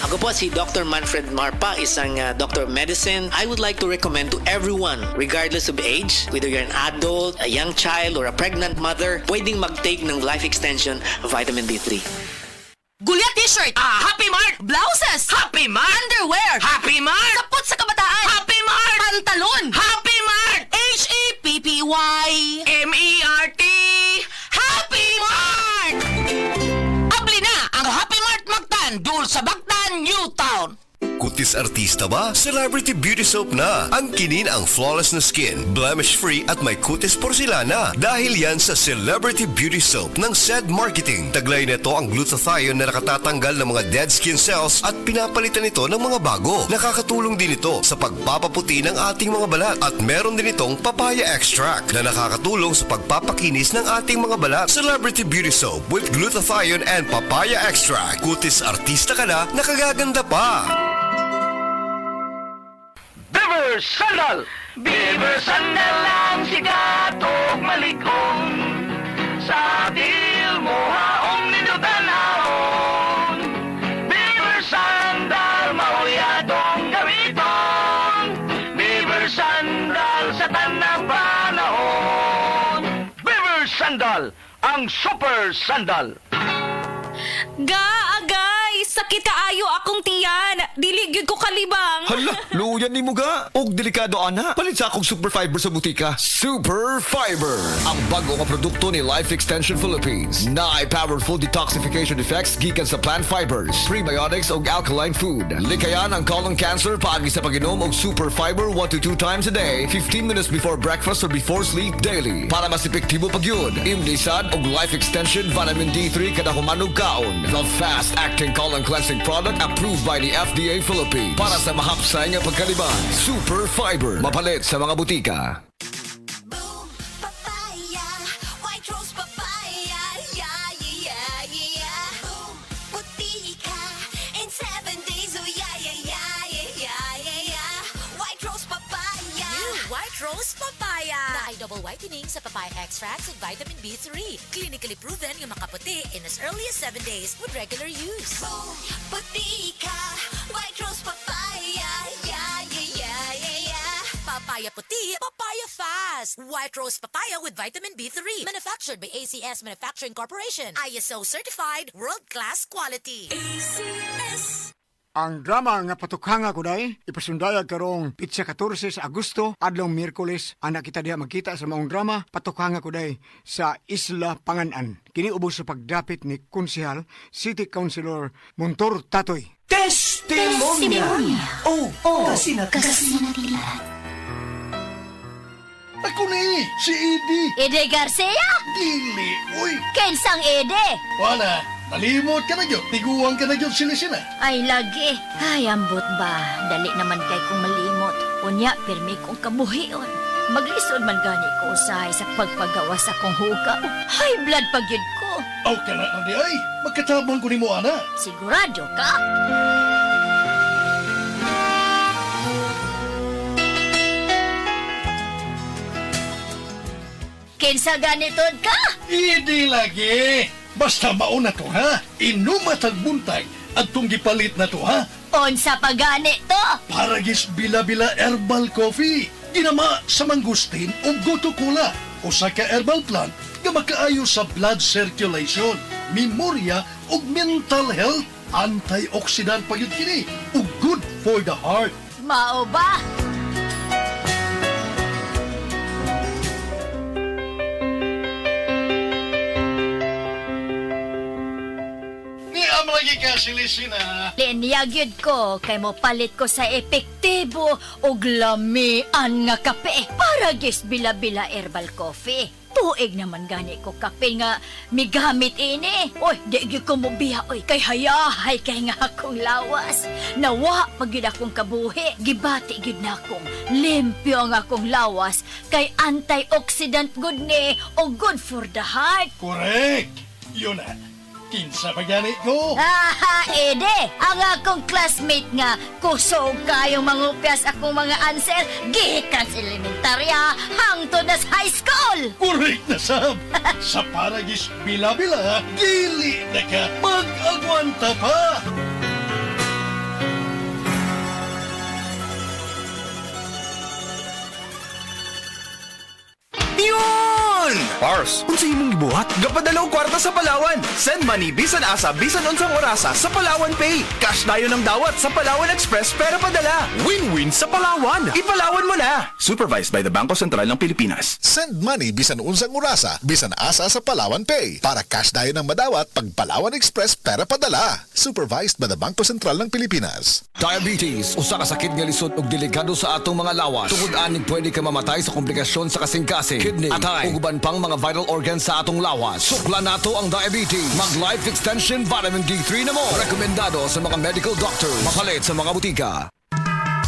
Ako po si Dr. Manfred Marpa, isang Doctor of Medicine. I would like to recommend to everyone, regardless of age, whether you're an adult, a young child, or a pregnant mother, pwedeng mag-take ng Life Extension Vitamin D3. Gulya t-shirt! Happy Mart! Blouses! Happy Mart! Underwear! Happy Mart! Sapot sa kabataan! Happy Mart! Pantalon! Happy Mart! H-A-P-P-Y! M-E-R-T! Happy Mart! Abli na ang Happy Mart Mactan, dul sa Bactan, Newtown. Kutis artista ba? Celebrity Beauty Soap na. Ang kinin ang flawless na skin, blemish-free at may kutis porcelana. Dahil yan sa Celebrity Beauty Soap ng SED Marketing. Taglay nito ang glutathione na nakatatanggal ng mga dead skin cells at pinapalitan ito ng mga bago. Nakakatulong din ito sa pagpapaputi ng ating mga balat. At meron din itong papaya extract na nakakatulong sa pagpapakinis ng ating mga balat. Celebrity Beauty Soap with glutathione and papaya extract. Kutis artista ka na, nakagaganda pa. Beaver Sandal! Beaver Sandal ang sikat og maligong sa til mo haong ninutanahon. Beaver Sandal mauyadong gamiton. Beaver Sandal sa tanang panahon. Beaver Sandal, ang super sandal. Agay! Sakit kaayo akong tiyan! Dili gyud ko kalibang! Hala, luyan ni mo ga. Og delikado ana. Palit sa akong Super Fiber sa butika. Super Fiber, ang bago nga produkto ni Life Extension Philippines. Naay powerful detoxification effects gikan sa plant fibers, prebiotics og alkaline food. Likayan ang colon cancer paagi sa pag-inom og Super Fiber 1 to 2 times a day, 15 minutes before breakfast or before sleep daily. Para mas epektibo pagyud, imlisad og Life Extension Vitamin D3 kada humanog kaon. The fast-acting colon cleansing product approved by the FDA Philippines. Para sa mahapsay nga pagkaliban, Super Fiber. Mapalit sa mga butika. Boom, papaya, white rose papaya, yeah, yeah, yeah. Boom, puti ka in 7 days, oh yeah, yeah, yeah, yeah, yeah, yeah. White rose papaya. New White Rose Papaya na ay double whitening sa papaya extracts and vitamin B3. Clinically proven yung makaputi in as early as 7 days with regular use. Boom, puti ka, white rose papaya, yeah, yeah, yeah, yeah, yeah. Papaya puti, papaya fast. White Rose Papaya with vitamin B3. Manufactured by ACS Manufacturing Corporation. ISO certified, world-class quality. ACS. Ang drama nga patukhanga ko day, ipasundayag karong pitsa 14 sa Agosto, adlaw Miyerkules, anak kita diha magkita sa maong drama, patukhanga ko day sa Isla Panganan. Kini ubos sa pagdapit ni Konsehal, City Councilor Montor Tatoy. Testimonya! Oh, kasi na Ako ni, si Edie. Ede Garcia? Dili, uy. Kensang Ede? Wala, nalimot ka na yun. Tiguan ka na yun sila. Ay, lagi. Ay, ambot ba? Dali naman kay kong malimot. Unya, pirmi kong kabuhion. Maglisod man gani ko usahay sa pagpagawa sa kong hugaw. High blood pagyud ko. Aw ka na, Andi, ay. Magkatabang ko ni mo, ana. Sigurado ka? Kinsa ganitod ka? Hindi lagi. Basta mauna to, ha? Inumatag buntag at tong gipalit na to, ha? Unsa pa gani to? Paragis Bila-Bila Herbal Coffee. Ginama sa mangustin o goto-cola. Usa ka herbal plant nga makaayo sa blood circulation, memorya ug mental health. Antioxidant pa yun kini ug good for the heart. Mao ba? Ni am lagi ka silisina. Linya gyud ko kay mo palit ko sa epektibo ug lamian nga kape para gis bila-bila herbal coffee. Tuig naman gani ko kape nga migamit ini. Oy, di gyud ko mo biya oy kay hayahay kay nga akong lawas. Nawa pag gyud akong kabuhi, gibati gyud na akong limpyo nga akong lawas kay antioxidant good ni o good for the heart. Correct. Yun na. Kinsa pa gani ko? Aha, Ede! Ang akong classmate nga, kusog kayong mangupyas akong mga answer, gikan sa elementarya, hangtod na sa high school! Correct na, Sab. Sa Paragis Bila-Bila, dili na ka mag-agwanta pa. course. Unsa imong gibuhat? Gapadalaw kwarta sa Palawan. Send money bisan asa bisan unsang orasa sa Palawan Pay. Cash dayon ang dawat sa Palawan Express pero padala. Win-win sa Palawan. Ipalawan mo na. Supervised by the Bangko Sentral ng Pilipinas. Send money bisan unsang orasa, bisan asa sa Palawan Pay. Para cash dayon ng madawat pag Palawan Express pera padala. Supervised by the Bangko Sentral ng Pilipinas. Diabetes, usa ka sakit nga lisod ug delikado sa atong mga lawas. Tungod aning pwede ka mamatay sa komplikasyon sa kasing-kasing, kidney, atay, ug uban pang mga vital organs sa atong lawas. Sukla nato ang diabetes. Mag Life Extension Vitamin D3 na mo. Rekomendado sa mga medical doctors. Mapalit sa mga butika.